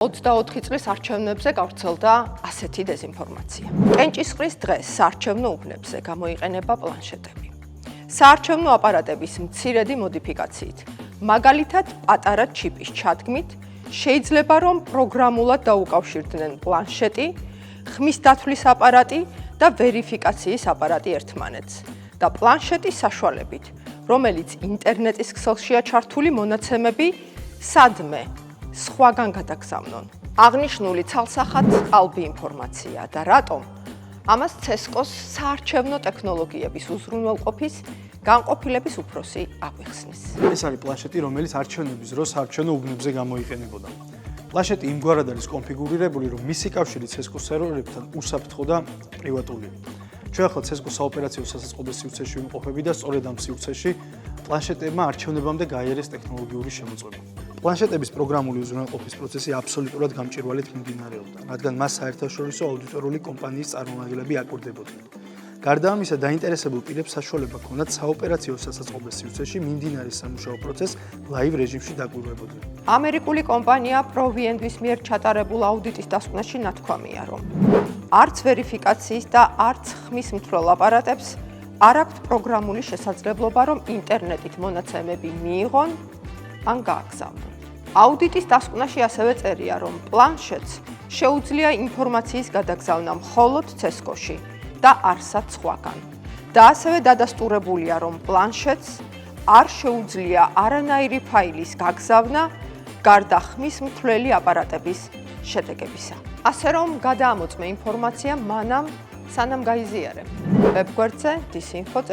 24 წლის არჩევნებზე გავრცელდა ასეთი დეზინფორმაცია. კენჭისყრის დღეს საარჩევნო უბნებზე გამოიყენება პლანშეტები. საარჩევნო აპარატების მცირედი მოდიფიკაციით, მაგალითად პატარა ჩიპის ჩადგმით, შეიძლება რომ პროგრამულად დაუკავშირდნენ პლანშეტი, ხმის დათვლის აპარატი და ვერიფიკაციის აპარატი ერთმანეთს და პლანშეტის საშუალებით, რომელიც ინტერნეტის ქსელშია ჩართული მონაცემები სადმე სხვაგან გადაგზავნონ. აღნიშნული ცალსახად ყალბი ინფორმაცია და რატომ ამას CESCO-ს საარჩევნო ტექნოლოგიების უზრუნველყოფის განყოფილების უფროსი აღვიხსნის. ეს არის პლანშეტი, რომელიც არჩევნების დროს საარჩევნო უბნებზე გამოიყენებოდა. პლანშეტი იმგვარად არის კონფიგურირებული, რომ მისი კავშირი CESCO-s სერვერებთან უსაფრთხო და პრივატულია. ჩვენ ახლა CESCO-s საოპერაციო სასაწყობე სივრცეში ვიმყოფები და სწორედ ამ სივრცეში პლანშეტებმა არჩევნებამდე გაიარეს ტექნოლოგიური შემოწმება. პლანშეტების პროგრამული უზრუნველყოფის პროცესი აბსოლუტურად გამჭვირვალედ მიმდინარეობდა, რადგან მას საერთაშორისო აუდიტორული კომპანიის წარმომადგენლები აკვირდებოდნენ. გარდა ამისა, დაინტერესებულ პირებს საშუალება ჰქონდათ საოპერაციო სასაწყობე სივრცეში მიმდინარე სამუშაო პროცესს ლაივ რეჟიმში დაკვირვებოდნენ. ამერიკული კომპანია ProVNV-ის მიერ ჩატარებულ აუდიტის დასკვნაში ნათქვამია, რომ არც ვერიფიკაციის და არც ხმის მთვრელ აპარატებს არ აქვთ პროგრამული შესაძლებლობა, რომ ინტერნეტით მონაცემები მიიღონ ან გააგზავნონ. აუდიტის დასკვნაში ასევე წერია, რომ პლანშეტს შეუძლია ინფორმაციის გადაგზავნა მხოლოდ CESCO-ში და არსად სხვაგან. და ასევე დადასტურებულია, რომ პლანშეტს არ შეუძლია არანაირი ფაილის გაგზავნა გარდა ხმის მთვრელი აპარატების შედეგებისა. ასე რომ გადაამოწმე ინფორმაცია მანამ სანამ გაიზიარებ. ვებგვერდზე disinfo.cc.gov.g